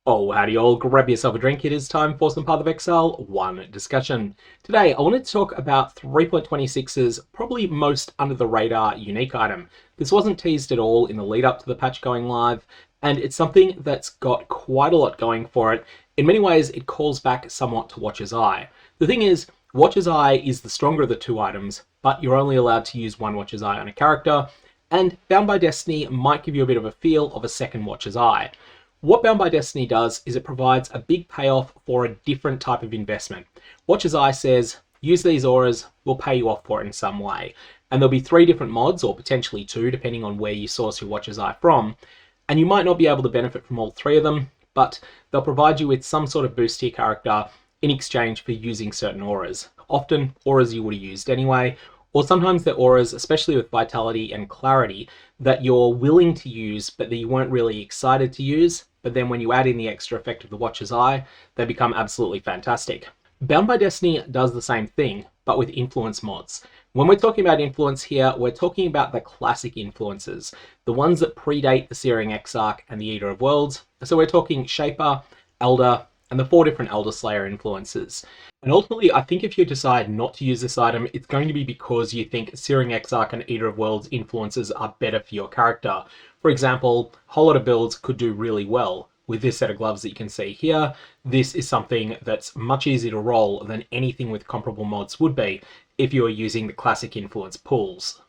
Oh, howdy all, grab yourself a drink. It is time for some PathOfExile 1 discussion. Today, I wanted to talk about 3.26's probably most under the radar unique item. This wasn't teased at all in the lead up to the patch going live, and it's something that's got quite a lot going for it. In many ways, it calls back somewhat to Watcher's Eye. The thing is, Watcher's Eye is the stronger of the two items, but you're only allowed to use one Watcher's Eye on a character, and Bound by Destiny might give you a bit of a feel of a second Watcher's Eye. What Bound by Destiny does is it provides a big payoff for a different type of investment. Watcher's Eye says, use these auras, we'll pay you off for it in some way. And there'll be 3 different mods, or potentially 2, depending on where you source your Watcher's Eye from. And you might not be able to benefit from all 3 of them, but they'll provide you with some sort of boost to your character in exchange for using certain auras. Often, auras you would have used anyway, or sometimes they're auras, especially with Vitality and Clarity, that you're willing to use, but that you weren't really excited to use. But then when you add in the extra effect of the Watcher's Eye, they become absolutely fantastic. Bound by Destiny does the same thing, but with influence mods. When we're talking about influence here, we're talking about the classic influences, the ones that predate the Searing Exarch and the Eater of Worlds. So we're talking Shaper, Elder, and the 4 different Elder Slayer influences. And ultimately, I think if you decide not to use this item, it's going to be because you think Searing Exarch and Eater of Worlds influences are better for your character. For example, a whole lot of builds could do really well with this set of gloves that you can see here. This is something that's much easier to roll than anything with comparable mods would be if you are using the classic influence pools.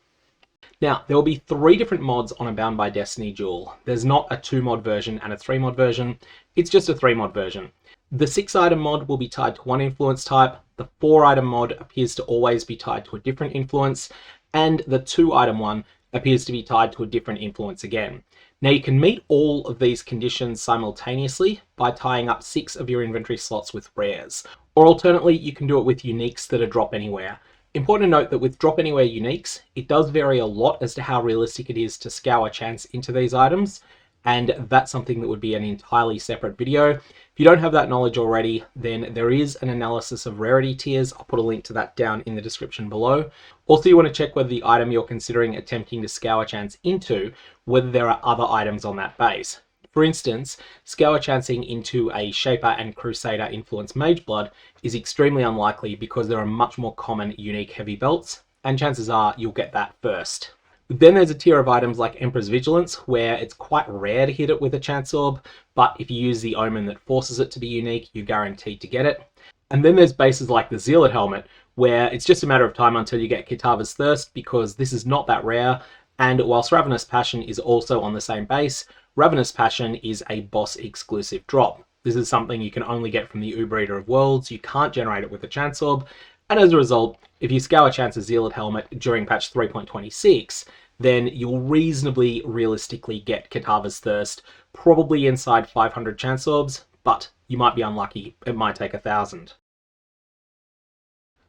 Now, there will be 3 different mods on a Bound by Destiny duel. There's not a 2 mod version and a 3 mod version, it's just a 3 mod version. The 6 item mod will be tied to one influence type, the 4 item mod appears to always be tied to a different influence, and the 2 item one appears to be tied to a different influence again. Now you can meet all of these conditions simultaneously by tying up 6 of your inventory slots with rares, or alternately you can do it with uniques that are drop anywhere. Important to note that with drop anywhere uniques, it does vary a lot as to how realistic it is to scour chance into these items, and that's something that would be an entirely separate video. If you don't have that knowledge already, then there is an analysis of rarity tiers. I'll put a link to that down in the description below. Also, you want to check whether the item you're considering attempting to scour chance into, whether there are other items on that base. For instance, scour chancing into a Shaper and Crusader influence Mageblood is extremely unlikely because there are much more common unique heavy belts, and chances are you'll get that first. Then there's a tier of items like Emperor's Vigilance, where it's quite rare to hit it with a Chance Orb, but if you use the Omen that forces it to be unique, you're guaranteed to get it. And then there's bases like the Zealot Helmet, where it's just a matter of time until you get Kitava's Thirst, because this is not that rare, and whilst Ravenous Passion is also on the same base, Ravenous Passion is a boss exclusive drop. This is something you can only get from the Uber Eater of Worlds, you can't generate it with a Chance Orb, and as a result, if you scour chance a Zealot Helmet during patch 3.26, then you'll reasonably realistically get Kitava's Thirst, probably inside 500 Chance Orbs, but you might be unlucky, it might take 1,000.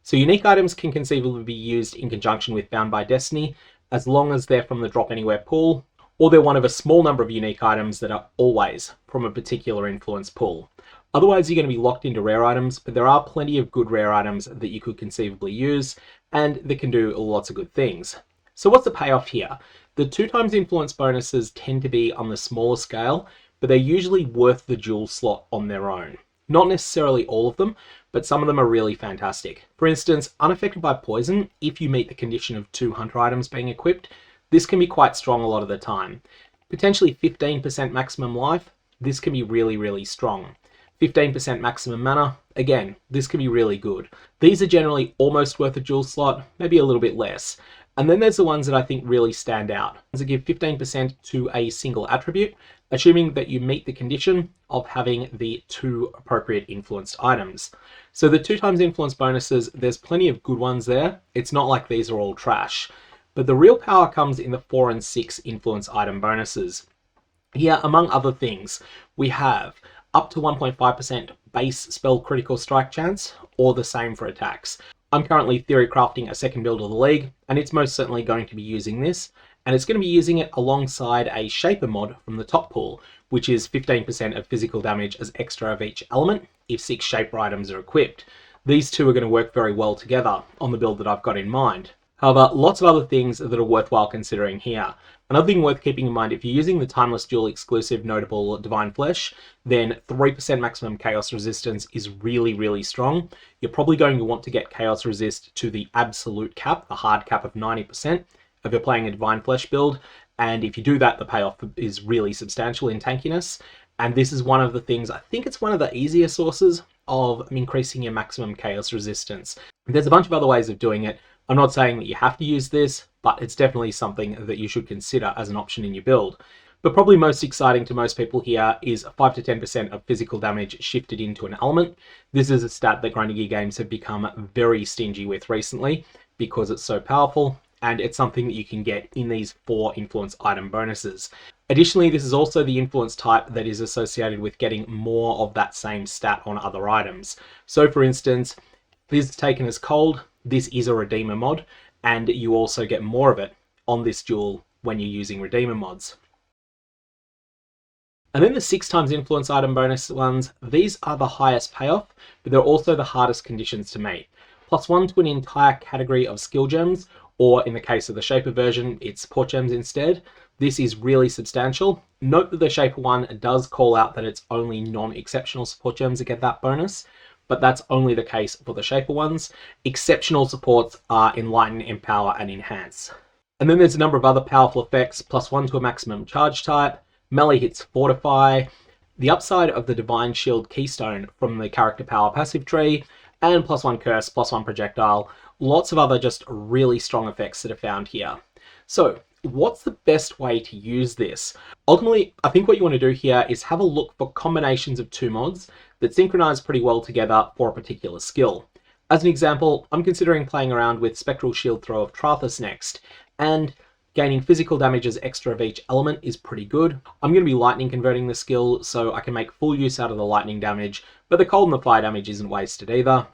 So unique items can conceivably be used in conjunction with Bound by Destiny, as long as they're from the Drop Anywhere pool, or they're one of a small number of unique items that are always from a particular influence pool. Otherwise, you're going to be locked into rare items, but there are plenty of good rare items that you could conceivably use, and that can do lots of good things. So what's the payoff here? The 2x influence bonuses tend to be on the smaller scale, but they're usually worth the dual slot on their own. Not necessarily all of them, but some of them are really fantastic. For instance, Unaffected by Poison, if you meet the condition of 2 hunter items being equipped, this can be quite strong a lot of the time. Potentially 15% maximum life, this can be really, really strong. 15% maximum mana, again, this can be really good. These are generally almost worth a dual slot, maybe a little bit less. And then there's the ones that I think really stand out. That give 15% to a single attribute, assuming that you meet the condition of having the 2 appropriate influenced items. So the 2x influence bonuses, there's plenty of good ones there. It's not like these are all trash. But the real power comes in the 4 and 6 influence item bonuses. Here, among other things, we have up to 1.5% base spell critical strike chance, or the same for attacks. I'm currently theory crafting a second build of the league, and it's most certainly going to be using this, and it's going to be using it alongside a Shaper mod from the top pool, which is 15% of physical damage as extra of each element if 6 Shaper items are equipped. These two are going to work very well together on the build that I've got in mind. However, lots of other things that are worthwhile considering here. Another thing worth keeping in mind, if you're using the Timeless Duel exclusive notable Divine Flesh, then 3% maximum Chaos Resistance is really, really strong. You're probably going to want to get Chaos Resist to the absolute cap, the hard cap of 90%, if you're playing a Divine Flesh build. And if you do that, the payoff is really substantial in tankiness. And this is one of the things, I think it's one of the easier sources of increasing your maximum Chaos Resistance. There's a bunch of other ways of doing it. I'm not saying that you have to use this, but it's definitely something that you should consider as an option in your build. But probably most exciting to most people here is 5 to 10% of physical damage shifted into an element. This is a stat that Grinding Gear Games have become very stingy with recently because it's so powerful, and it's something that you can get in these 4 influence item bonuses. Additionally, this is also the influence type that is associated with getting more of that same stat on other items. So for instance, Phys is taken as cold. This is a Redeemer mod, and you also get more of it on this duel when you're using Redeemer mods. And then the 6 times influence item bonus ones, these are the highest payoff, but they're also the hardest conditions to meet. +1 to an entire category of skill gems, or in the case of the Shaper version, it's support gems instead. This is really substantial. Note that the Shaper one does call out that it's only non-exceptional support gems that get that bonus, but that's only the case for the Shaper ones. Exceptional supports are Enlighten, Empower, and Enhance. And then there's a number of other powerful effects, +1 to a maximum charge type, melee hits Fortify, the upside of the Divine Shield Keystone from the character power passive tree, and +1 curse, +1 projectile. Lots of other just really strong effects that are found here. So what's the best way to use this? Ultimately, I think what you want to do here is have a look for combinations of 2 mods that synchronize pretty well together for a particular skill. As an example, I'm considering playing around with Spectral Shield Throw of Trathus next, and gaining physical damage as extra of each element is pretty good. I'm going to be lightning converting the skill so I can make full use out of the lightning damage, but the cold and the fire damage isn't wasted either.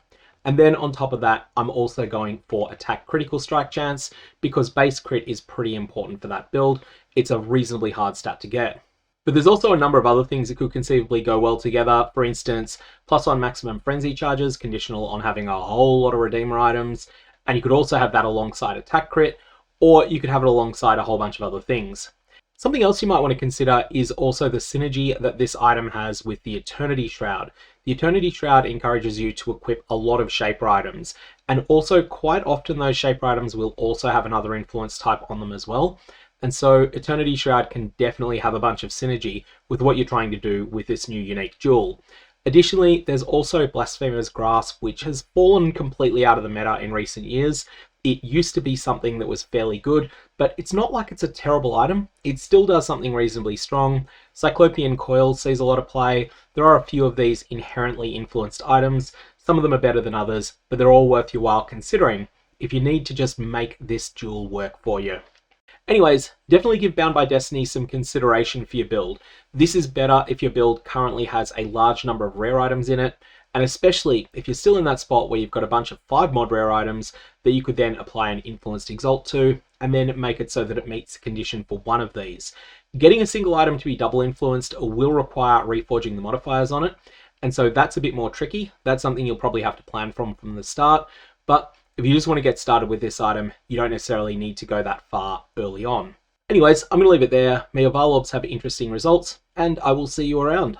And then on top of that, I'm also going for attack critical strike chance because base crit is pretty important for that build. It's a reasonably hard stat to get. But there's also a number of other things that could conceivably go well together. For instance, +1 maximum frenzy charges, conditional on having a whole lot of Redeemer items. And you could also have that alongside attack crit, or you could have it alongside a whole bunch of other things. Something else you might want to consider is also the synergy that this item has with the Eternity Shroud. The Eternity Shroud encourages you to equip a lot of Shaper items, and also quite often those Shaper items will also have another influence type on them as well. And so Eternity Shroud can definitely have a bunch of synergy with what you're trying to do with this new unique duel. Additionally, there's also Blasphemer's Grasp, which has fallen completely out of the meta in recent years. It used to be something that was fairly good, but it's not like it's a terrible item. It still does something reasonably strong. Cyclopean Coil sees a lot of play. There are a few of these inherently influenced items. Some of them are better than others, but they're all worth your while considering if you need to just make this duel work for you. Anyways, definitely give Bound by Destiny some consideration for your build. This is better if your build currently has a large number of rare items in it, and especially if you're still in that spot where you've got a bunch of 5 mod rare items that you could then apply an Influenced Exalt to, and then make it so that it meets the condition for one of these. Getting a single item to be double influenced will require reforging the modifiers on it, and so that's a bit more tricky. That's something you'll probably have to plan from the start, but if you just want to get started with this item, you don't necessarily need to go that far early on. Anyways, I'm going to leave it there. May your Varlorbs have interesting results, and I will see you around.